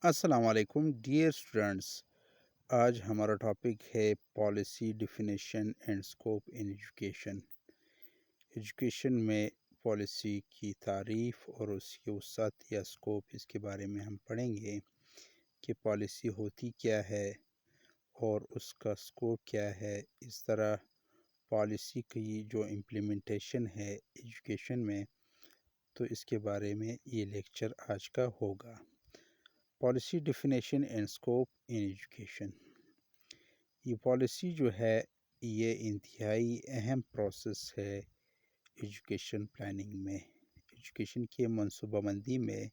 السلام علیکم dear students. آج ہمارا ٹاپک ہے policy definition and scope in education. Education میں پالیسی کی تعریف اور اس کی وسعت یا اسکوپ، اس کے بارے میں ہم پڑھیں گے کہ پالیسی ہوتی کیا ہے اور اس کا اسکوپ کیا ہے. اس طرح پالیسی کی جو امپلیمنٹیشن ہے ایجوکیشن میں، تو اس کے بارے میں یہ لیکچر آج کا ہوگا. Policy definition and scope in education. یہ پالیسی جو ہے یہ انتہائی اہم پروسیس ہے ایجوکیشن پلاننگ میں. ایجوکیشن کی منصوبہ بندی میں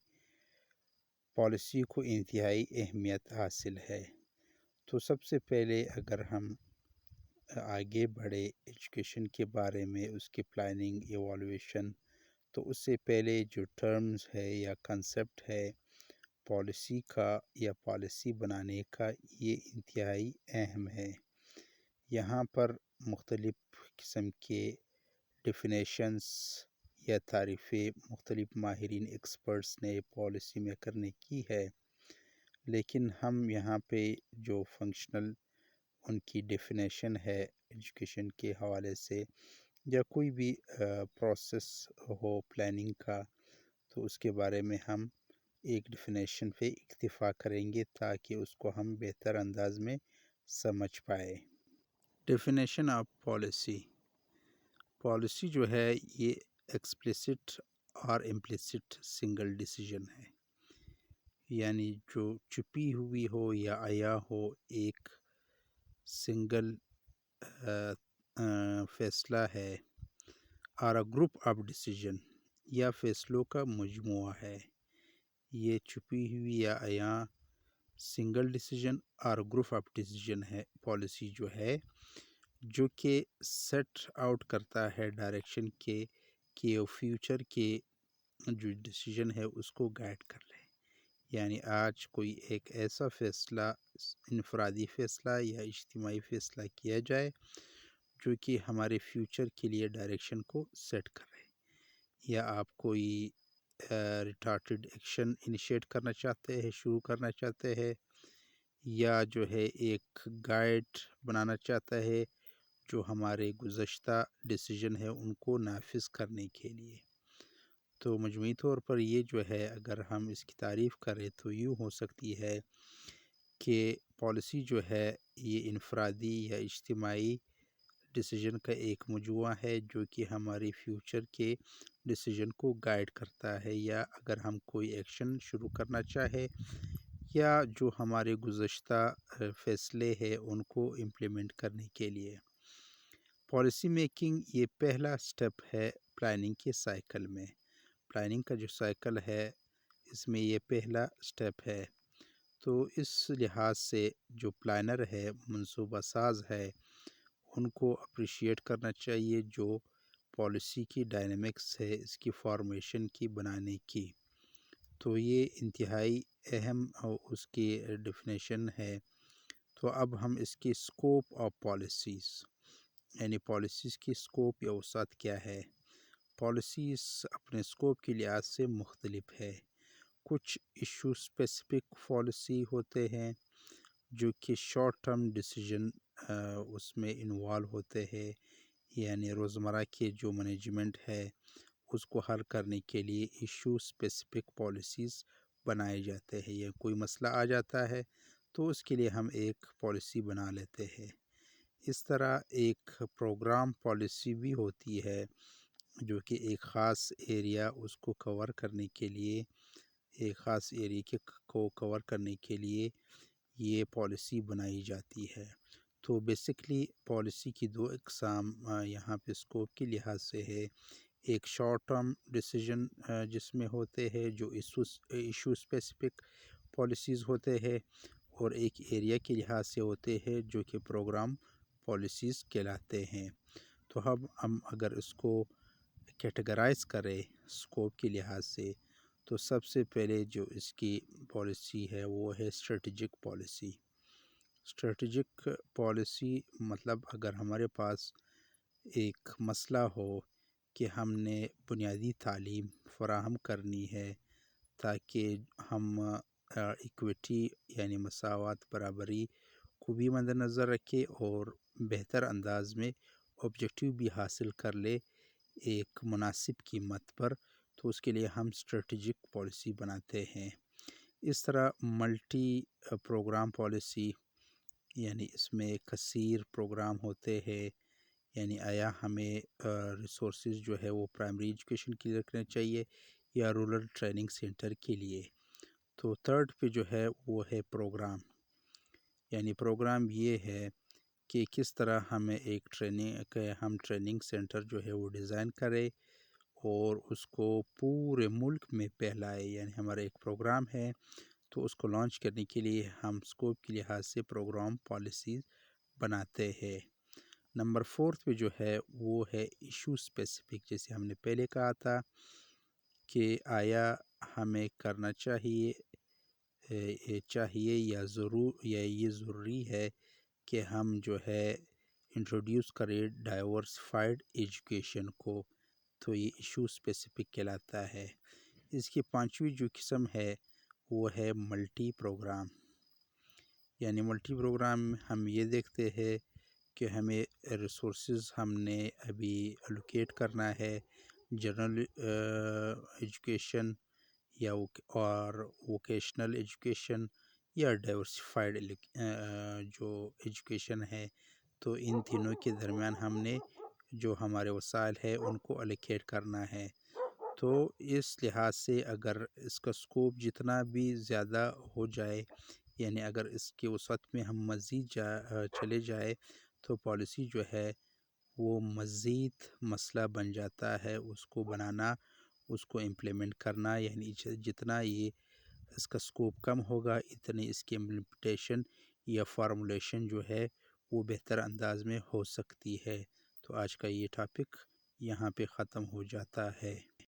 پالیسی کو انتہائی اہمیت حاصل ہے. تو سب سے پہلے اگر ہم آگے بڑھے ایجوکیشن کے بارے میں، اس کی پلاننگ ایوالویشن، تو اس سے پہلے جو ٹرمز ہے یا کنسیپٹ ہے پالیسی کا یا پالیسی بنانے کا، یہ انتہائی اہم ہے. یہاں پر مختلف قسم کے ڈیفینیشنز یا تعریفیں مختلف ماہرین ایکسپرٹس نے پالیسی میکر نے کی ہے، لیکن ہم یہاں پہ جو فنکشنل ان کی ڈیفینیشن ہے ایجوکیشن کے حوالے سے، یا کوئی بھی پروسیس ہو پلاننگ کا، تو اس کے بارے میں ہم ایک ڈیفینیشن پہ اکتفا کریں گے تاکہ اس کو ہم بہتر انداز میں سمجھ پائے. Definition of policy. پالیسی جو ہے یہ ایکسپلیسٹ اور امپلیسٹ سنگل ڈیسیجن ہے، یعنی جو چھپی ہوئی ہو یا عیاں ہو، ایک سنگل فیصلہ ہے، اور گروپ آف ڈیسیجن یا فیصلوں کا مجموعہ ہے. یہ چھپی ہوئی یا عیاں سنگل ڈیسیجن اور گروپ آف ڈیسیجن ہے پالیسی جو ہے، جو کہ سیٹ آؤٹ کرتا ہے ڈائریکشن کہ فیوچر کے جو ڈیسیجن ہے اس کو گائیڈ کر لے. یعنی آج کوئی ایک ایسا فیصلہ، انفرادی فیصلہ یا اجتماعی فیصلہ کیا جائے جو کہ ہمارے فیوچر کے لیے ڈائریکشن کو سیٹ کرے، یا آپ کوئی ریٹارٹڈ ایکشن انیشیٹ کرنا چاہتے ہیں، شروع کرنا چاہتے ہیں، یا جو ہے ایک گائیڈ بنانا چاہتا ہے جو ہمارے گزشتہ ڈیسیجن ہے ان کو نافذ کرنے کے لیے. تو مجموعی طور پر یہ جو ہے، اگر ہم اس کی تعریف کریں تو یوں ہو سکتی ہے کہ پالیسی جو ہے یہ انفرادی یا اجتماعی ڈیسیجن کا ایک مجموعہ ہے جو کہ ہماری فیوچر کے ڈیسیجن کو گائیڈ کرتا ہے، یا اگر ہم کوئی ایکشن شروع کرنا چاہے یا جو ہمارے گزشتہ فیصلے ہیں ان کو امپلیمنٹ کرنے کے لیے. پالیسی میکنگ یہ پہلا سٹیپ ہے پلاننگ کے سائیکل میں. پلاننگ کا جو سائیکل ہے اس میں یہ پہلا سٹیپ ہے. تو اس لحاظ سے جو پلانر ہے، منصوبہ ساز ہے، ان کو اپریشیٹ کرنا چاہیے جو پالیسی کی ڈائنامکس ہے اس کی فارمیشن کی، بنانے کی. تو یہ انتہائی اہم اس کی ڈیفینیشن ہے. تو اب ہم اس کی اسکوپ آف پالیسیز، یعنی پالیسیز کی اسکوپ یا وسعت کیا ہے. پالیسیز اپنے اسکوپ کے لحاظ سے مختلف ہے. کچھ ایشو اسپیسیفک پالیسی ہوتے ہیں جو کہ شارٹ ٹرم ڈیسیجن اس میں انوالو ہوتے ہیں، یعنی روزمرہ کے جو مینجمنٹ ہے اس کو حل کرنے کے لیے ایشو اسپیسیفک پالیسیز بنائے جاتے ہیں. یا کوئی مسئلہ آ جاتا ہے تو اس کے لیے ہم ایک پالیسی بنا لیتے ہیں. اس طرح ایک پروگرام پالیسی بھی ہوتی ہے جو کہ ایک خاص ایریا اس کو کور کرنے کے لیے، ایک خاص ایریا کو کور کرنے کے لیے یہ پالیسی بنائی جاتی ہے. تو بیسکلی پالیسی کی دو اقسام یہاں پہ اسکوپ کے لحاظ سے ہے. ایک شارٹ ٹرم ڈیسیجن جس میں ہوتے ہیں جو ایشو اسپیسیفک پالیسیز ہوتے ہیں، اور ایک ایریا کے لحاظ سے ہوتے ہیں جو کہ پروگرام پالیسیز کہلاتے ہیں. تو ہم اگر اس کو کیٹیگرائز کریں اسکوپ کے لحاظ سے، تو سب سے پہلے جو اس کی پالیسی ہے وہ ہے اسٹریٹجک پالیسی. اسٹریٹجک پالیسی مطلب اگر ہمارے پاس ایک مسئلہ ہو کہ ہم نے بنیادی تعلیم فراہم کرنی ہے تاکہ ہم ایکویٹی یعنی مساوات برابری کو بھی مد نظر رکھے اور بہتر انداز میں آبجیکٹیو بھی حاصل کر لے ایک مناسب قیمت پر، تو اس کے لیے ہم اسٹریٹجک پالیسی بناتے ہیں۔ اس طرح ملٹی پروگرام پالیسی یعنی اس میں کثیر پروگرام ہوتے ہیں، یعنی آیا ہمیں ریسورسز جو ہے وہ پرائمری ایجوکیشن کے لیے رکھنے چاہیے یا رورل ٹریننگ سینٹر کے لیے۔ تو تھرڈ پہ جو ہے وہ ہے پروگرام، یعنی پروگرام یہ ہے کہ کس طرح ہمیں ایک ٹریننگ سینٹر جو ہے وہ ڈیزائن کرے اور اس کو پورے ملک میں پھیلائے، یعنی ہمارا ایک پروگرام ہے تو اس کو لانچ کرنے کے لیے ہم اسکوپ کے لحاظ سے پروگرام پالیسیز بناتے ہیں۔ نمبر فورتھ پہ جو ہے وہ ہے ایشو اسپیسیفک، جیسے ہم نے پہلے کہا تھا کہ آیا ہمیں کرنا چاہیے یا یہ ضروری ہے کہ ہم جو ہے انٹروڈیوس کریں ڈائیورسفائڈ ایجوکیشن کو، تو یہ ایشو اسپیسیفک کہلاتا ہے۔ اس کی پانچویں جو قسم ہے وہ ہے ملٹی پروگرام، یعنی ملٹی پروگرام ہم یہ دیکھتے ہیں کہ ہمیں ریسورسز ہم نے ابھی الوکیٹ کرنا ہے جنرل ایجوکیشن یا اور ووکیشنل ایجوکیشن یا ڈائیورسفائڈ جو ایجوکیشن ہے، تو ان تینوں کے درمیان ہم نے جو ہمارے وسائل ہے ان کو الوکیٹ کرنا ہے۔ تو اس لحاظ سے اگر اس کا سکوپ جتنا بھی زیادہ ہو جائے، یعنی اگر اس کے وسعت میں ہم مزید چلے جائے تو پالیسی جو ہے وہ مزید مسئلہ بن جاتا ہے، اس کو بنانا، اس کو امپلیمنٹ کرنا، یعنی جتنا یہ اس کا سکوپ کم ہوگا اتنی اس کی امپلیمنٹیشن یا فارمولیشن جو ہے وہ بہتر انداز میں ہو سکتی ہے۔ تو آج کا یہ ٹاپک یہاں پہ ختم ہو جاتا ہے۔